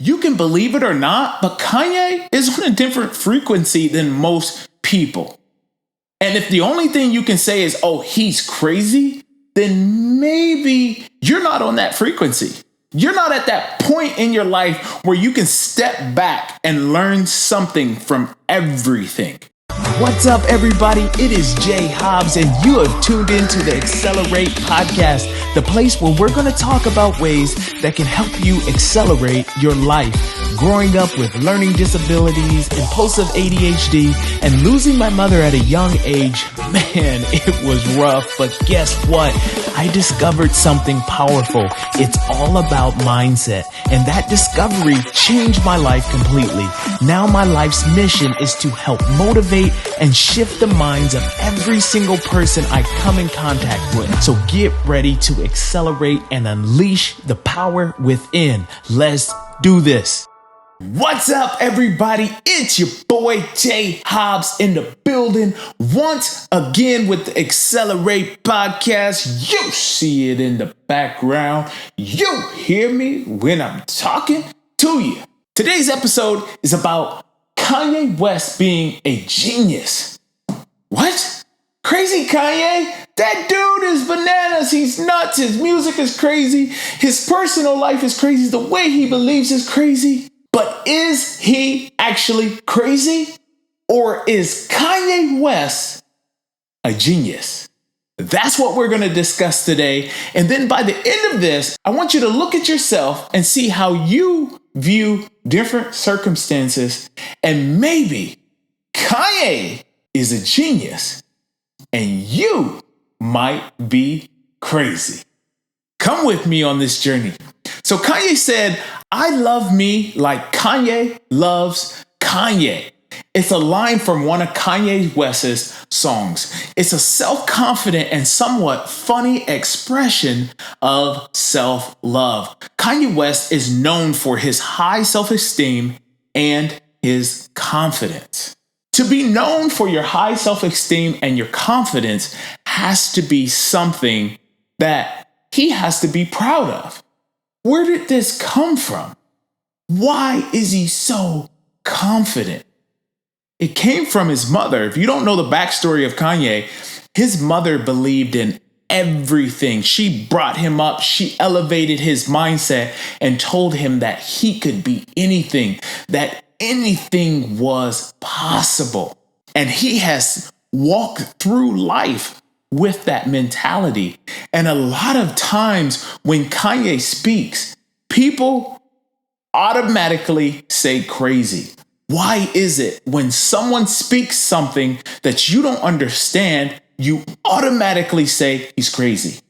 You can believe it or not, but Kanye is on a different frequency than most people. And if the only thing you can say is, oh, he's crazy, then maybe you're not on that frequency. You're not at that point in your life where you can step back and learn something from everything. What's up, everybody? It is Jay Hobbs, and you have tuned into the eXcelerate podcast, the place where we're going to talk about ways that can help you accelerate your life. Growing up with learning disabilities, impulsive ADHD, and losing my mother at a young age, man, it was rough. But guess what? I discovered something powerful. It's all about mindset. And that discovery changed my life completely. Now my life's mission is to help motivate and shift the minds of every single person I come in contact with. So get ready to accelerate and unleash the power within. Let's do this. What's up, everybody? It's your boy Jay Hobbs in the building once again with the eXcelerate podcast. You see it in the background. You hear me when I'm talking to you. Today's episode is about Kanye West being a genius. What? Crazy Kanye? That dude is bananas. He's nuts. His music is crazy. His personal life is crazy. The way he believes is crazy. But is he actually crazy? Or is Kanye West a genius? That's what we're going to discuss today. And then by the end of this, I want you to look at yourself and see how you view different circumstances. And maybe Kanye is a genius and you might be crazy. Come with me on this journey. So Kanye said, I love me like Kanye loves Kanye. It's a line from one of Kanye West's songs. It's a self-confident and somewhat funny expression of self-love. Kanye West is known for his high self-esteem and his confidence. To be known for your high self-esteem and your confidence has to be something that he has to be proud of. Where did this come from? Why is he so confident? It came from his mother. If you don't know the backstory of Kanye, his mother believed in everything. She brought him up. She elevated his mindset and told him that he could be anything, that anything was possible. And he has walked through life with that mentality. And a lot of times when Kanye speaks, people automatically say crazy. Why is it when someone speaks something that you don't understand, you automatically say he's crazy?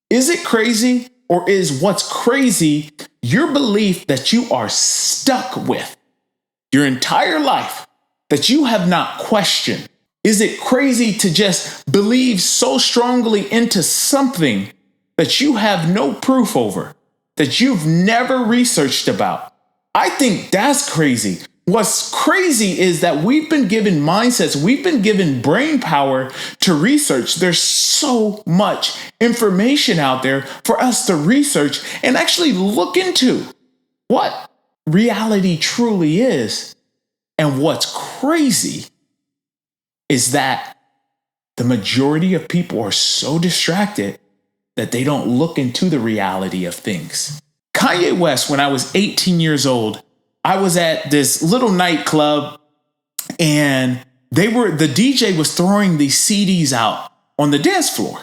Is it crazy, or is what's crazy your belief that you are stuck with your entire life that you have not questioned? Is it crazy to just believe so strongly into something that you have no proof over, that you've never researched about? I think that's crazy. What's crazy is that we've been given mindsets, we've been given brain power to research. There's so much information out there for us to research and actually look into what reality truly is. And what's crazy is that the majority of people are so distracted that they don't look into the reality of things. Kanye West, when I was 18 years old, I was at this little nightclub and the DJ was throwing these CDs out on the dance floor.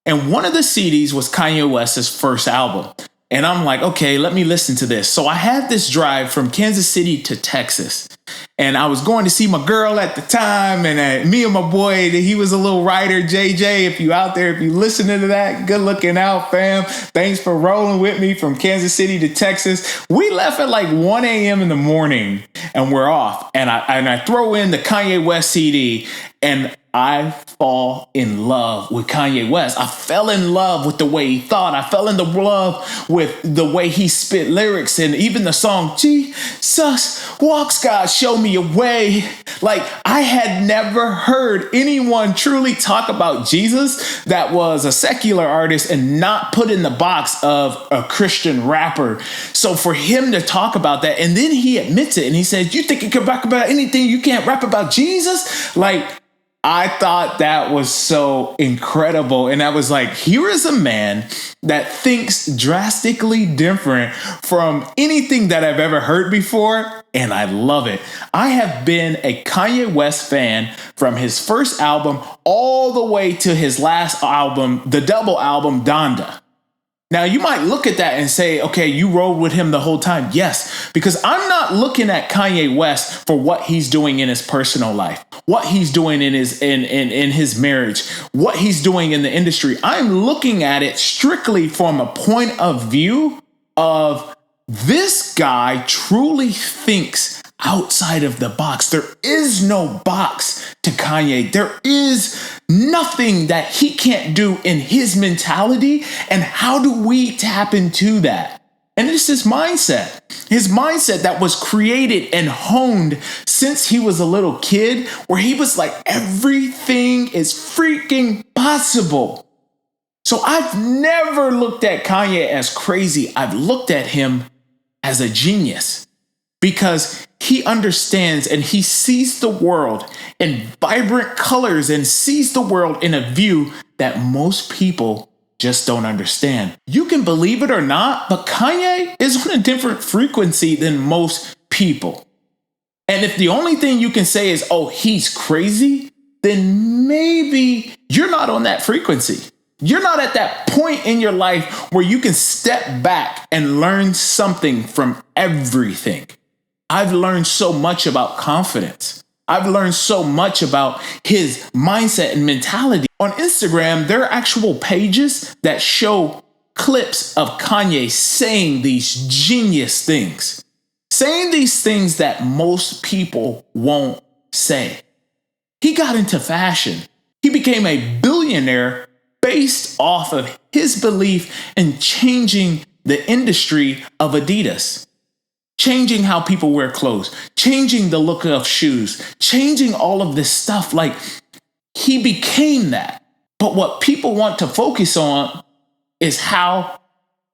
And one of the CDs was Kanye West's first album. And I'm like, okay, let me listen to this. So I had this drive from Kansas City to Texas. And I was going to see my girl at the time. And me and my boy, he was a little writer, JJ. If you out there, if you listening to that, good looking out, fam. Thanks for rolling with me from Kansas City to Texas. We left at like 1 a.m. in the morning and we're off. And I throw in the Kanye West CD, and I fall in love with Kanye West. I fell in love with the way he thought. I fell in love with the way he spit lyrics, and even the song, Jesus Walks God, Show Me a Way. Like, I had never heard anyone truly talk about Jesus that was a secular artist and not put in the box of a Christian rapper. So for him to talk about that, and then he admits it, and he says, you think you can rap about anything, you can't rap about Jesus? Like, I thought that was so incredible. And I was like, here is a man that thinks drastically different from anything that I've ever heard before. And I love it. I have been a Kanye West fan from his first album all the way to his last album, the double album, Donda. Now, you might look at that and say, okay, you rode with him the whole time. Yes, because I'm not looking at Kanye West for what he's doing in his personal life, what he's doing in his marriage, what he's doing in the industry. I'm looking at it strictly from a point of view of this guy truly thinks outside of the box. There is no box to Kanye. There is nothing that he can't do in his mentality. And how do we tap into that? And it's his mindset that was created and honed since he was a little kid, where he was like, everything is freaking possible. So I've never looked at Kanye as crazy. I've looked at him as a genius, because he understands and he sees the world in vibrant colors and sees the world in a view that most people just don't understand. You can believe it or not, but Kanye is on a different frequency than most people. And if the only thing you can say is, oh, he's crazy, then maybe you're not on that frequency. You're not at that point in your life where you can step back and learn something from everything. I've learned so much about confidence. I've learned so much about his mindset and mentality. On Instagram, there are actual pages that show clips of Kanye saying these genius things, saying these things that most people won't say. He got into fashion. He became a billionaire based off of his belief in changing the industry of Adidas, changing how people wear clothes, changing the look of shoes, changing all of this stuff. Like, he became that. But what people want to focus on is how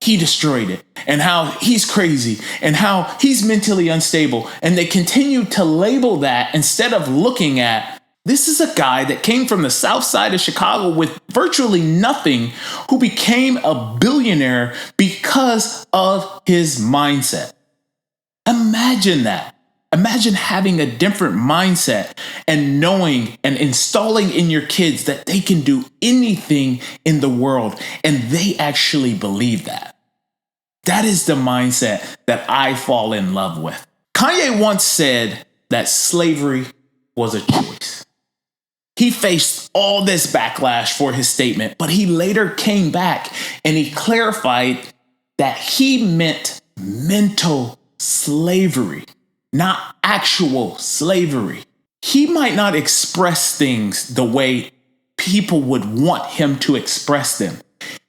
he destroyed it, and how he's crazy, and how he's mentally unstable. And they continue to label that instead of looking at, this is a guy that came from the south side of Chicago with virtually nothing, who became a billionaire because of his mindset. Imagine that. Imagine having a different mindset and knowing and installing in your kids that they can do anything in the world, and they actually believe that. That is the mindset that I fall in love with. Kanye once said that slavery was a choice. He faced all this backlash for his statement, but he later came back and he clarified that he meant mental slavery, not actual slavery. He might not express things the way people would want him to express them.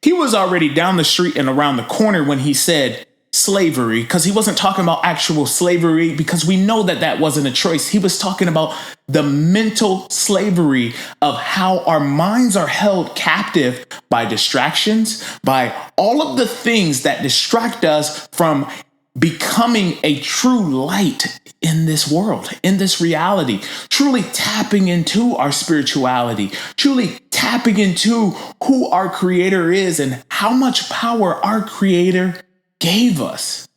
He was already down the street and around the corner when he said slavery, because he wasn't talking about actual slavery, because we know that that wasn't a choice. He was talking about the mental slavery of how our minds are held captive by distractions, by all of the things that distract us from becoming a true light in this world, in this reality, truly tapping into our spirituality, truly tapping into who our creator is and how much power our creator gave us.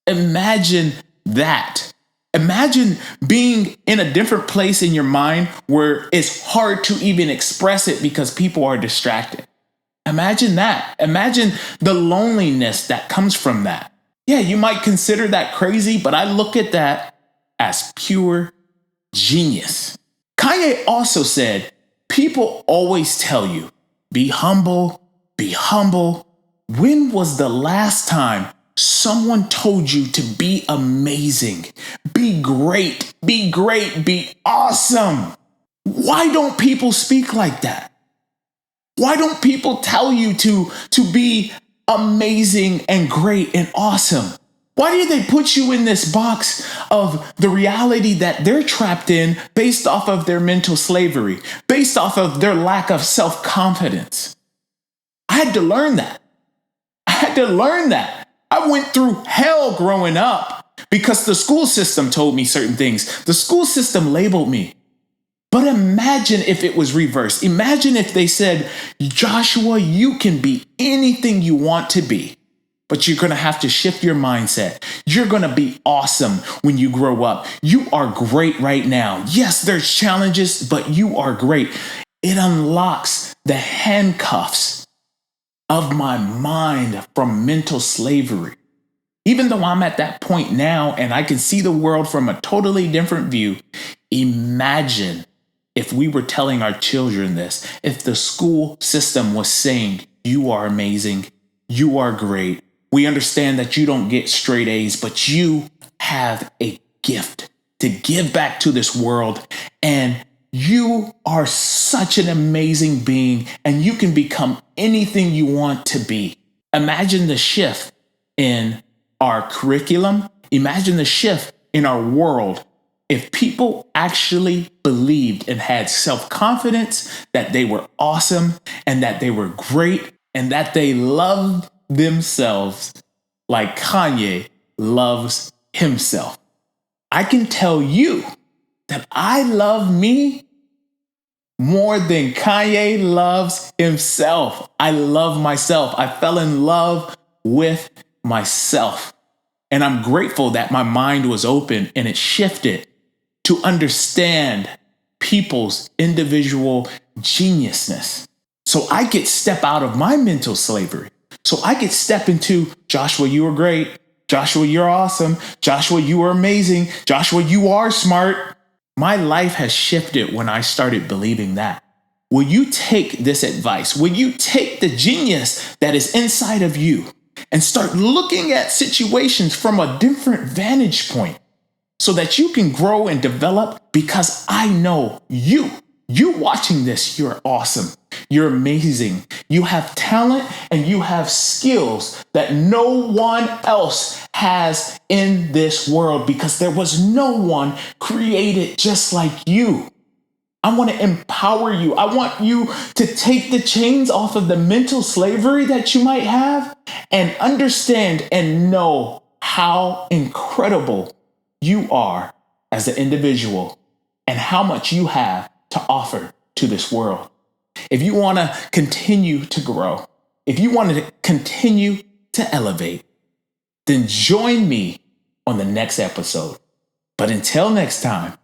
Imagine that. Imagine being in a different place in your mind where it's hard to even express it because people are distracted. Imagine that. Imagine the loneliness that comes from that. Yeah, you might consider that crazy, but I look at that as pure genius. Kanye also said, people always tell you, be humble, be humble. When was the last time someone told you to be amazing, Be great, be great, be awesome. Why don't people speak like that? Why don't people tell you to be amazing and great and awesome? Why do they put you in this box of the reality that they're trapped in based off of their mental slavery, based off of their lack of self-confidence? I had to learn that. I went through hell growing up because the school system told me certain things. The school system labeled me. But imagine if it was reversed. Imagine if they said, Joshua, you can be anything you want to be, but you're going to have to shift your mindset. You're going to be awesome when you grow up. You are great right now. Yes, there's challenges, but you are great. It unlocks the handcuffs of my mind from mental slavery. Even though I'm at that point now and I can see the world from a totally different view, imagine if we were telling our children this, if the school system was saying, you are amazing, you are great. We understand that you don't get straight A's, but you have a gift to give back to this world. And you are such an amazing being and you can become anything you want to be. Imagine the shift in our curriculum. Imagine the shift in our world if people actually believed and had self-confidence that they were awesome and that they were great and that they loved themselves like Kanye loves himself. I can tell you that I love me more than Kanye loves himself. I love myself. I fell in love with myself. And I'm grateful that my mind was open and it shifted to understand people's individual geniusness. So I could step out of my mental slavery. So I could step into, Joshua, you are great. Joshua, you're awesome. Joshua, you are amazing. Joshua, you are smart. My life has shifted when I started believing that. Will you take this advice? Will you take the genius that is inside of you and start looking at situations from a different vantage point so that you can grow and develop? Because I know you watching this, you're awesome. You're amazing. You have talent and you have skills that no one else has in this world because there was no one created just like you. I want to empower you. I want you to take the chains off of the mental slavery that you might have and understand and know how incredible you are as an individual and how much you have to offer to this world. If you want to continue to grow, if you want to continue to elevate, then join me on the next episode. But until next time,